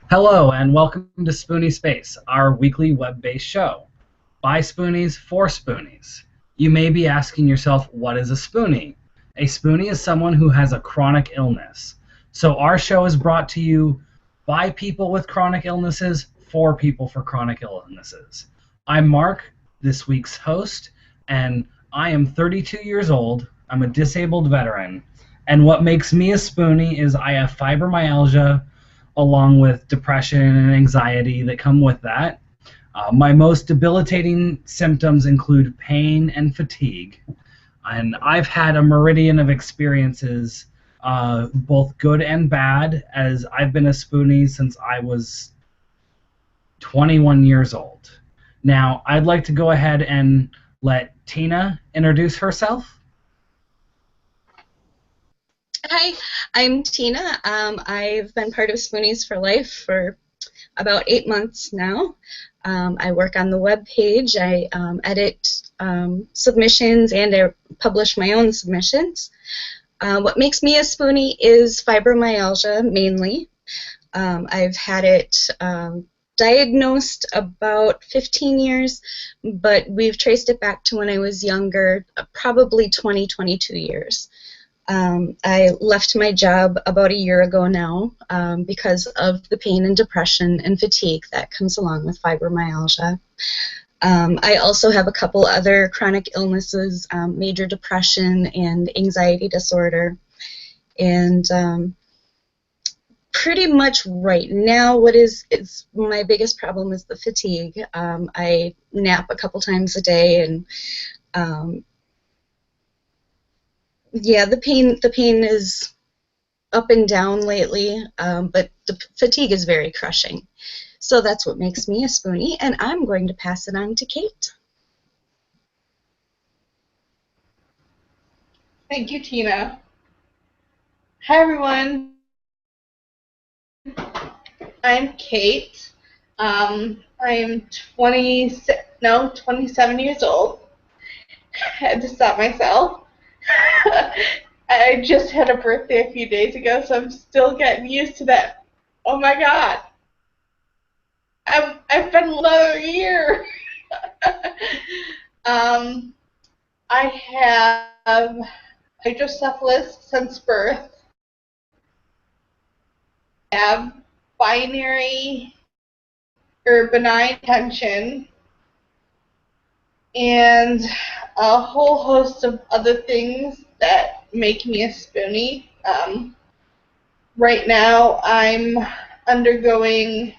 Hello and welcome to Spoonie Space, our weekly web-based show. By Spoonies for Spoonies. You may be asking yourself, what is a Spoonie? A Spoonie is someone who has a chronic illness. So our show is brought to you by people with chronic illnesses for people for chronic illnesses. I'm Marc, this week's host, and I am 32 years old. I'm a disabled veteran. And what makes me a Spoonie is I have fibromyalgia, along with depression and anxiety that come with that. My most debilitating symptoms include pain and fatigue. And I've had a meridian of experiences, both good and bad, as I've been a Spoonie since I was 21 years old. Now, I'd like to go ahead and let Tina introduce herself. Hi, I'm Tina. I've been part of Spoonies For Life for about 8 months now. I work on the web page. I edit submissions and I publish my own submissions. What makes me a Spoonie is fibromyalgia mainly. I've had it diagnosed about 15 years, but we've traced it back to when I was younger, probably 22 years. I left my job about a year ago now because of the pain and depression and fatigue that comes along with fibromyalgia. I also have a couple other chronic illnesses, major depression and anxiety disorder. And pretty much right now what is my biggest problem is the fatigue. I nap a couple times a day, and yeah, the pain is up and down lately, but the fatigue is very crushing. So that's what makes me a Spoonie, and I'm going to pass it on to Kate. Thank you, Tina. Hi, everyone. I'm Kate. I'm 27 years old. I had to stop myself. I just had a birthday a few days ago, so I'm still getting used to that. Oh my God. I've been another year. I have hydrocephalus since birth. I have binary or benign tension, and a whole host of other things that make me a Spoonie. Right now I'm undergoing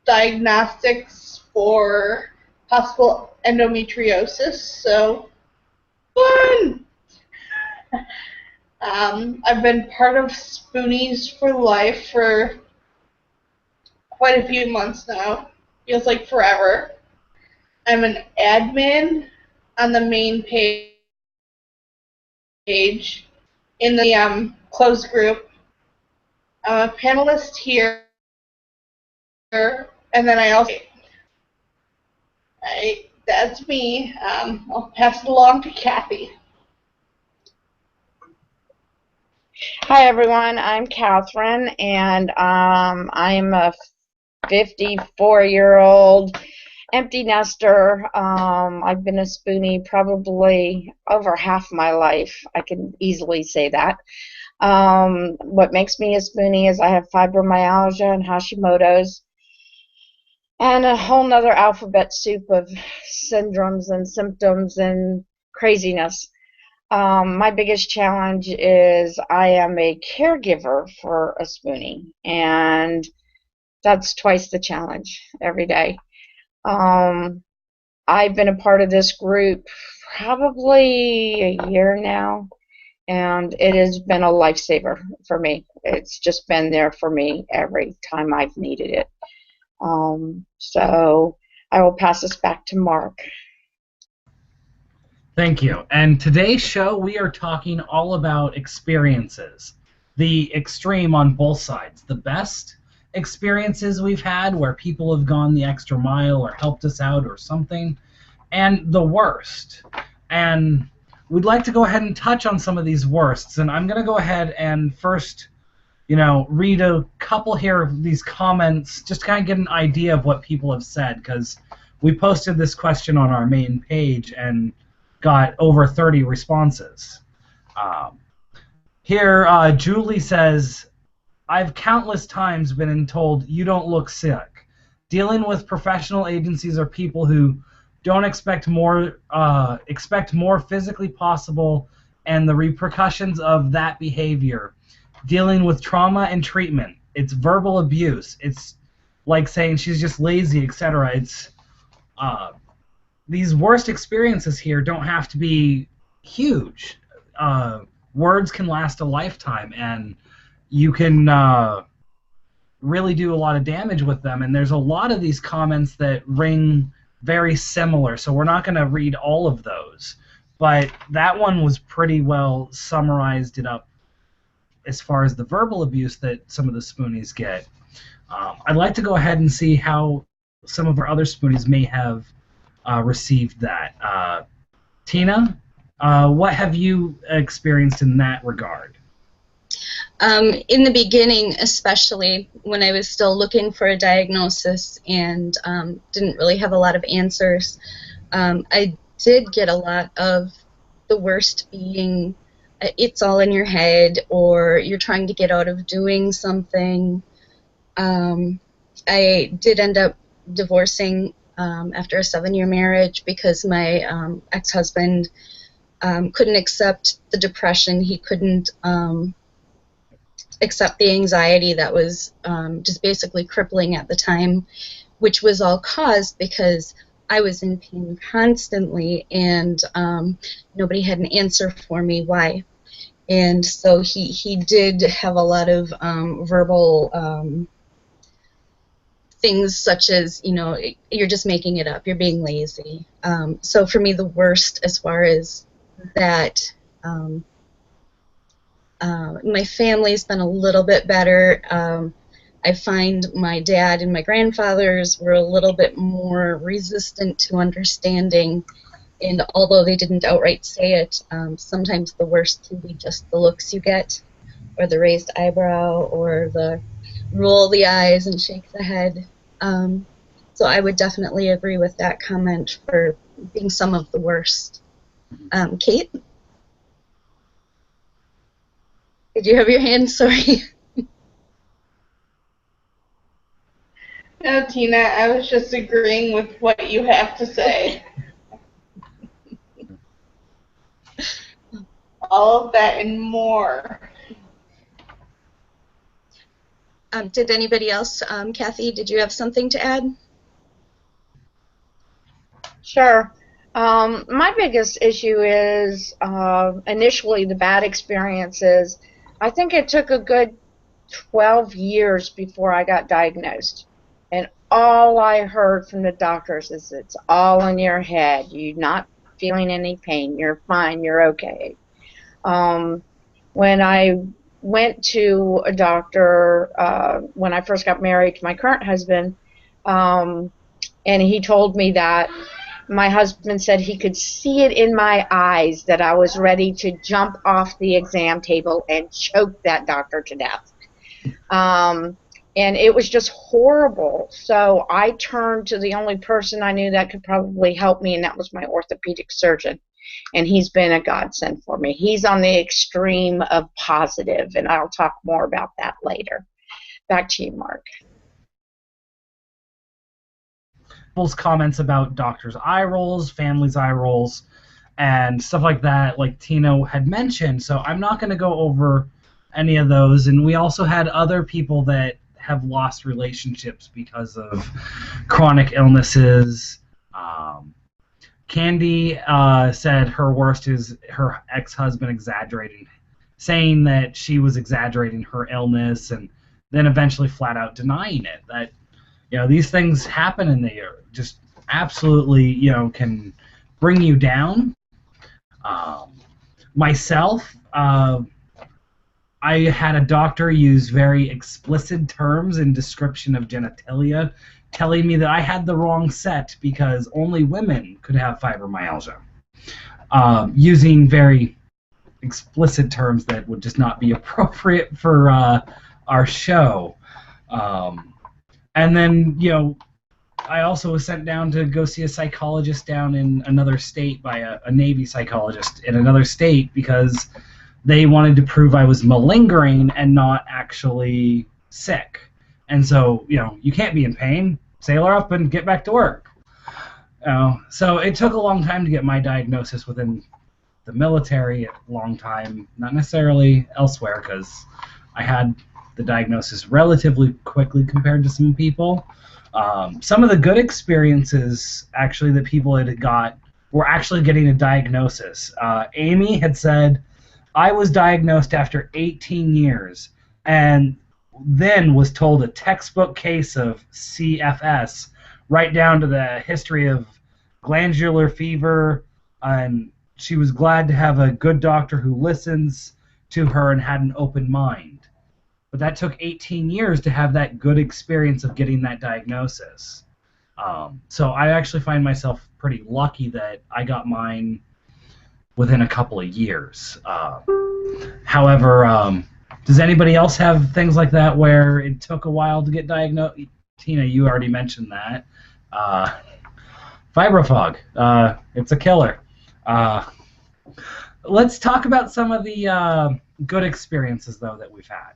diagnostics for possible endometriosis, so fun! I've been part of Spoonies For Life for quite a few months now. Feels like forever. I'm an admin on the main page in the closed group. I'm a panelist here, and then that's me. I'll pass it along to Kathy. Hi everyone, I'm Katherine, and I'm a 54-year-old empty nester. I've been a Spoonie probably over half my life. I can easily say that. What makes me a Spoonie is I have fibromyalgia and Hashimoto's, and a whole nother alphabet soup of syndromes and symptoms and craziness. My biggest challenge is I am a caregiver for a Spoonie, and that's twice the challenge every day. I've been a part of this group probably a year now, and it has been a lifesaver for me. It's just been there for me every time I've needed it. So I will pass this back to Marc. Thank you. And today's show, we are talking all about experiences, the extreme on both sides, the best experiences we've had where people have gone the extra mile or helped us out or something, and the worst. And we'd like to go ahead and touch on some of these worsts, and I'm going to go ahead and first read a couple here of these comments, just kind of get an idea of what people have said, because we posted this question on our main page and got over 30 responses. Here, Julie says, I've countless times been told you don't look sick. Dealing with professional agencies or people who don't expect more physically possible, and the repercussions of that behavior. Dealing with trauma and treatment. It's verbal abuse. It's like saying she's just lazy, etc. It's these worst experiences here don't have to be huge. Words can last a lifetime, and you can really do a lot of damage with them. And there's a lot of these comments that ring very similar, so we're not going to read all of those. But that one was pretty well summarized it up as far as the verbal abuse that some of the Spoonies get. I'd like to go ahead and see how some of our other Spoonies may have received that. Tina, what have you experienced in that regard? In the beginning, especially when I was still looking for a diagnosis and didn't really have a lot of answers, I did get a lot of the worst being, it's all in your head, or you're trying to get out of doing something. I did end up divorcing after a 7-year marriage because my ex-husband couldn't accept the depression. He couldn't accept the anxiety that was just basically crippling at the time, which was all caused because I was in pain constantly, and nobody had an answer for me why. And so he did have a lot of verbal things such as, you're just making it up, you're being lazy. So for me, the worst as far as that, my family's been a little bit better. I find my dad and my grandfathers were a little bit more resistant to understanding, and although they didn't outright say it, sometimes the worst can be just the looks you get, or the raised eyebrow, or the roll the eyes and shake the head. So I would definitely agree with that comment for being some of the worst. Kate? Did you have your hand? Sorry. No, Tina, I was just agreeing with what you have to say. All of that and more. Did anybody else? Kathy, did you have something to add? Sure. My biggest issue is initially the bad experiences. I think it took a good 12 years before I got diagnosed. And all I heard from the doctors is it's all in your head. You're not feeling any pain. You're fine. You're okay. When I went to a doctor when I first got married to my current husband, and he told me that my husband said he could see it in my eyes that I was ready to jump off the exam table and choke that doctor to death. And it was just horrible. So I turned to the only person I knew that could probably help me, and that was my orthopedic surgeon. And he's been a godsend for me. He's on the extreme of positive, and I'll talk more about that later. Back to you, Mark. People's comments about doctors' eye rolls, families' eye rolls, and stuff like that, like Tina had mentioned. So I'm not going to go over any of those. And we also had other people that have lost relationships because of chronic illnesses. Candy said her worst is her ex-husband exaggerating, saying that she was exaggerating her illness, and then eventually flat out denying it. That, these things happen, and they are just absolutely, can bring you down. Myself, I had a doctor use very explicit terms in description of genitalia, telling me that I had the wrong set because only women could have fibromyalgia, using very explicit terms that would just not be appropriate for our show. And then, you know, I also was sent down to go see a psychologist down in another state by a Navy psychologist in another state because they wanted to prove I was malingering and not actually sick. And so, you know, you can't be in pain. Sailor up and get back to work. So it took a long time to get my diagnosis within the military, a long time, not necessarily elsewhere, because I had the diagnosis relatively quickly compared to some people. Some of the good experiences, actually, that people had got were actually getting a diagnosis. Amy had said, I was diagnosed after 18 years and then was told a textbook case of CFS, right down to the history of glandular fever, and she was glad to have a good doctor who listens to her and had an open mind. But that took 18 years to have that good experience of getting that diagnosis. So I actually find myself pretty lucky that I got mine within a couple of years. However, does anybody else have things like that where it took a while to get diagnosed? Tina, you already mentioned that. Fibrofog, it's a killer. Let's talk about some of the good experiences, though, that we've had.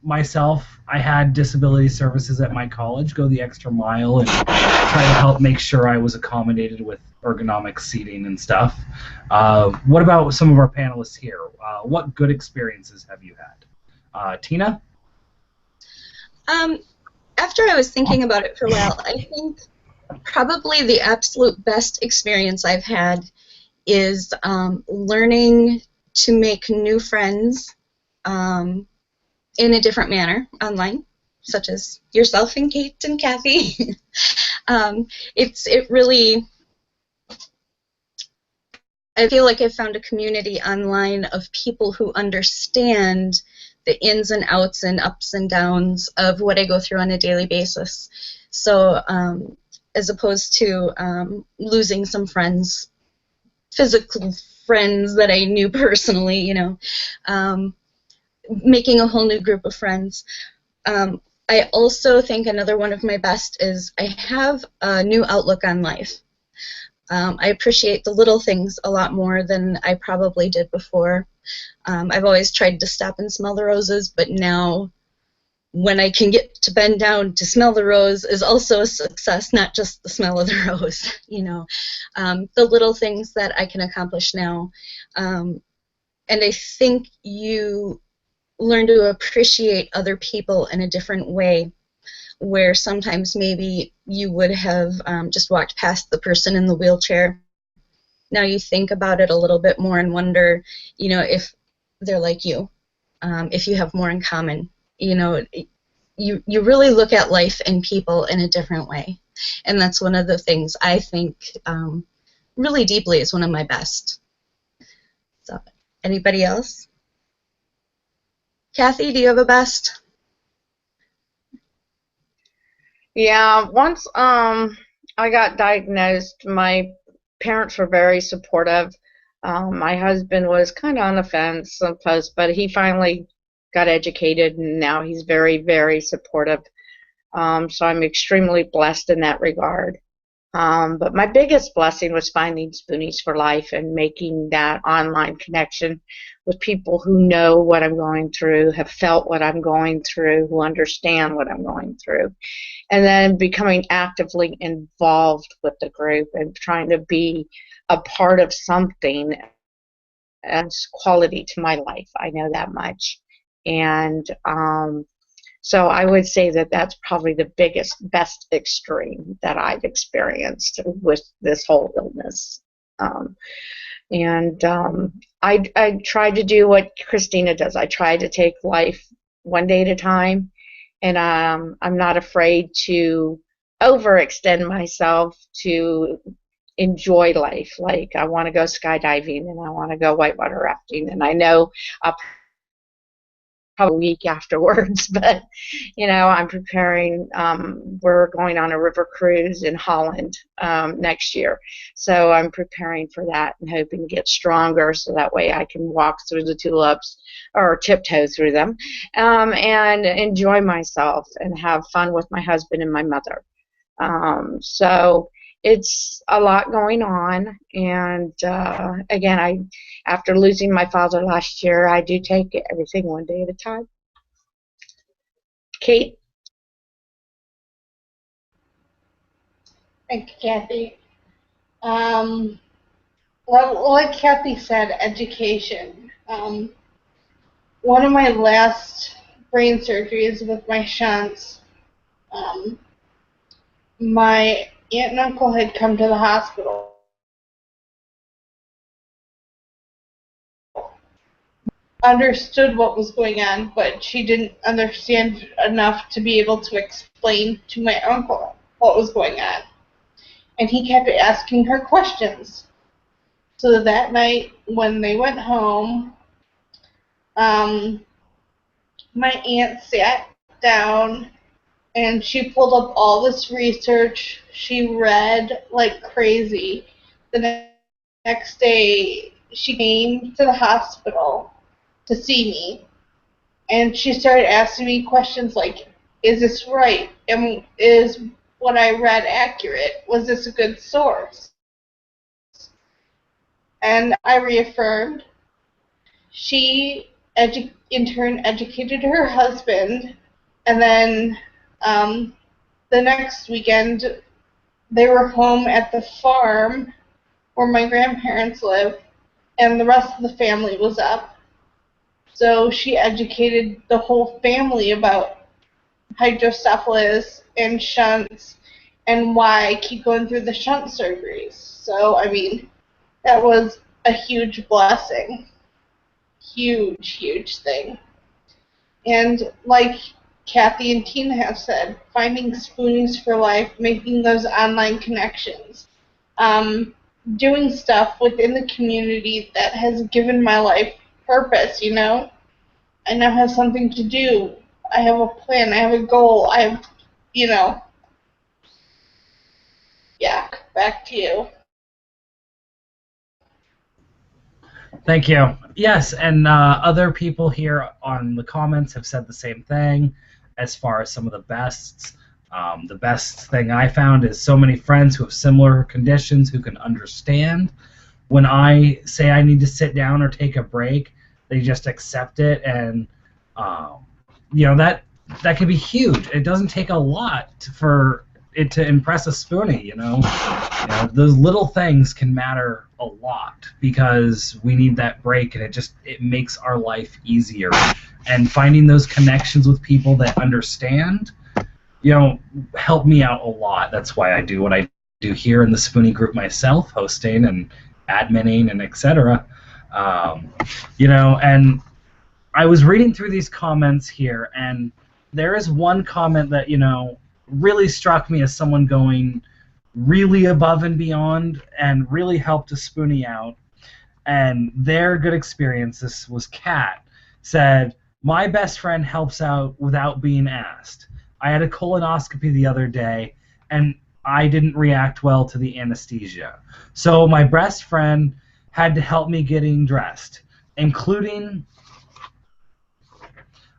Myself, I had disability services at my college go the extra mile and try to help make sure I was accommodated with ergonomic seating and stuff. What about some of our panelists here? What good experiences have you had? Tina? After I was thinking about it for a while, I think probably the absolute best experience I've had is learning to make new friends in a different manner online, such as yourself and Kate and Kathy. It really, I feel like I've found a community online of people who understand the ins and outs and ups and downs of what I go through on a daily basis. So as opposed to losing some friends, physical friends that I knew personally, you know, making a whole new group of friends. I also think another one of my best is I have a new outlook on life. I appreciate the little things a lot more than I probably did before. I've always tried to stop and smell the roses, but now when I can get to bend down to smell the rose is also a success, not just the smell of the rose, you know. The little things that I can accomplish now. And I think you learn to appreciate other people in a different way, where sometimes maybe you would have just walked past the person in the wheelchair. Now you think about it a little bit more and wonder, you know, if they're like you, if you have more in common. You know, you really look at life and people in a different way. And that's one of the things I think really deeply is one of my best. So, anybody else? Kathy, do you have a best? Yeah, once I got diagnosed, my parents were very supportive. My husband was kind of on the fence, but he finally got educated, and now he's very, very supportive. So I'm extremely blessed in that regard. But my biggest blessing was finding Spoonies for Life and making that online connection with people who know what I'm going through, have felt what I'm going through, who understand what I'm going through. And then becoming actively involved with the group and trying to be a part of something as quality to my life. I know that much. And so I would say that that's probably the best extreme that I've experienced with this whole illness. I try to do what Kristina does. I try to take life one day at a time, and I'm not afraid to overextend myself to enjoy life. Like, I want to go skydiving and I want to go whitewater rafting, and I know I'll probably a week afterwards. But, I'm preparing. We're going on a river cruise in Holland next year. So I'm preparing for that and hoping to get stronger so that way I can walk through the tulips or tiptoe through them and enjoy myself and have fun with my husband and my mother. So it's a lot going on, and again, after losing my father last year, I do take everything one day at a time. Kate? Thank you, Kathy. Well, like Kathy said, education. One of my last brain surgeries with my shunts, my aunt and uncle had come to the hospital. Understood what was going on, but she didn't understand enough to be able to explain to my uncle what was going on. And he kept asking her questions. So that night, when they went home, my aunt sat down and she pulled up all this research. She read like crazy. The next day, she came to the hospital to see me, and she started asking me questions like, is this right? Is what I read accurate? Was this a good source? And I reaffirmed. She, in turn, educated her husband, and then the next weekend, they were home at the farm where my grandparents live, and the rest of the family was up. So she educated the whole family about hydrocephalus and shunts and why I keep going through the shunt surgeries. So, I mean, that was a huge blessing. Huge, huge thing. And like Kathy and Tina have said, finding Spoonies for Life, making those online connections, doing stuff within the community that has given my life purpose, I now have something to do. I have a plan. I have a goal. I have, yeah, back to you. Thank you. Yes, and other people here on the comments have said the same thing as far as some of the bests. The best thing I found is so many friends who have similar conditions who can understand. When I say I need to sit down or take a break, they just accept it, and that can be huge. It doesn't take a lot for it to impress a Spoonie, those little things can matter a lot because we need that break, and it makes our life easier. And finding those connections with people that understand, help me out a lot. That's why I do what I do here in the Spoonie group myself, hosting and adminning and etc. And I was reading through these comments here, and there is one comment that really struck me as someone going really above and beyond and really helped a Spoonie out. And their good experience, this was Kat, said, my best friend helps out without being asked. I had a colonoscopy the other day, and I didn't react well to the anesthesia. So my best friend had to help me getting dressed, including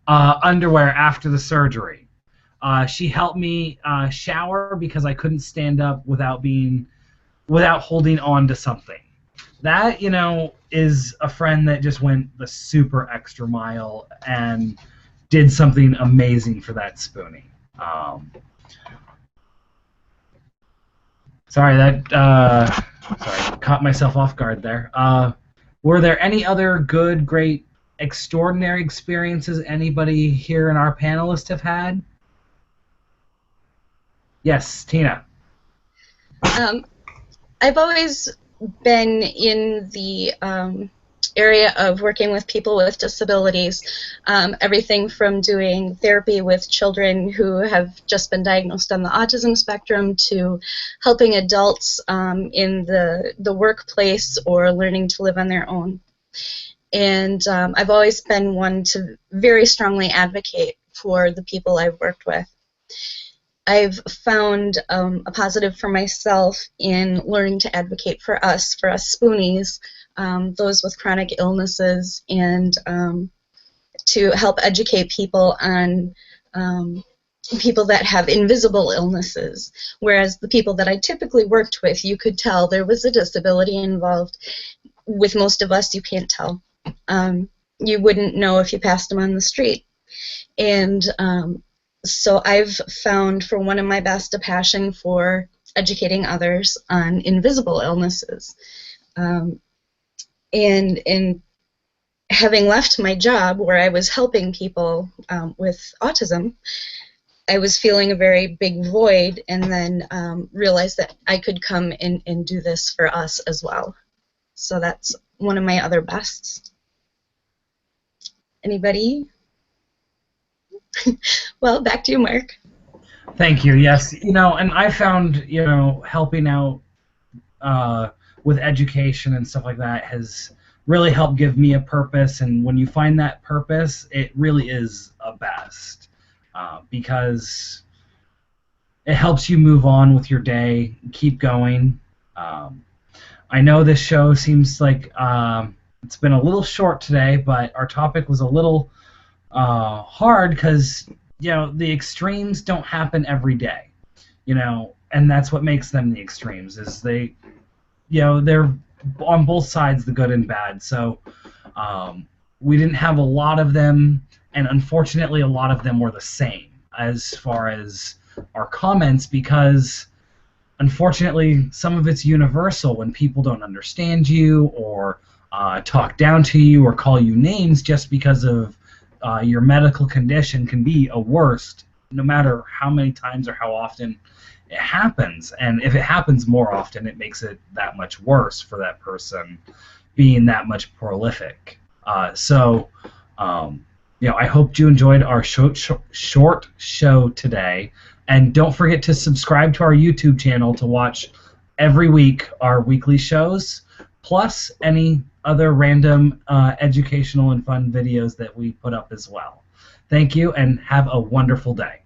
underwear after the surgery. She helped me shower because I couldn't stand up without holding on to something. That, is a friend that just went the super extra mile and did something amazing for that Spoonie. Sorry, caught myself off guard there. Were there any other good, great, extraordinary experiences anybody here in our panelists have had? Yes, Tina. I've always been in the area of working with people with disabilities, everything from doing therapy with children who have just been diagnosed on the autism spectrum to helping adults in the workplace or learning to live on their own. And I've always been one to very strongly advocate for the people I've worked with. I've found a positive for myself in learning to advocate for us Spoonies, those with chronic illnesses, and to help educate people on people that have invisible illnesses. Whereas the people that I typically worked with, you could tell there was a disability involved. With most of us, you can't tell. You wouldn't know if you passed them on the street. And so I've found, for one of my best, a passion for educating others on invisible illnesses. And having left my job where I was helping people with autism, I was feeling a very big void, and then realized that I could come and do this for us as well. So that's one of my other bests. Anybody? Well, back to you, Mark. Thank you. Yes, and I found, helping out with education and stuff like that has really helped give me a purpose. And when you find that purpose, it really is a best, because it helps you move on with your day, keep going. I know this show seems like it's been a little short today, but our topic was a little hard because the extremes don't happen every day, and that's what makes them the extremes, is they're on both sides, the good and bad. So we didn't have a lot of them, and unfortunately a lot of them were the same as far as our comments, because unfortunately some of it's universal. When people don't understand you, or talk down to you, or call you names just because of your medical condition, can be a worst, no matter how many times or how often it happens. And if it happens more often, it makes it that much worse for that person being that much prolific. So I hope you enjoyed our short show today. And don't forget to subscribe to our YouTube channel to watch every week our weekly shows, plus any other random educational and fun videos that we put up as well. Thank you, and have a wonderful day.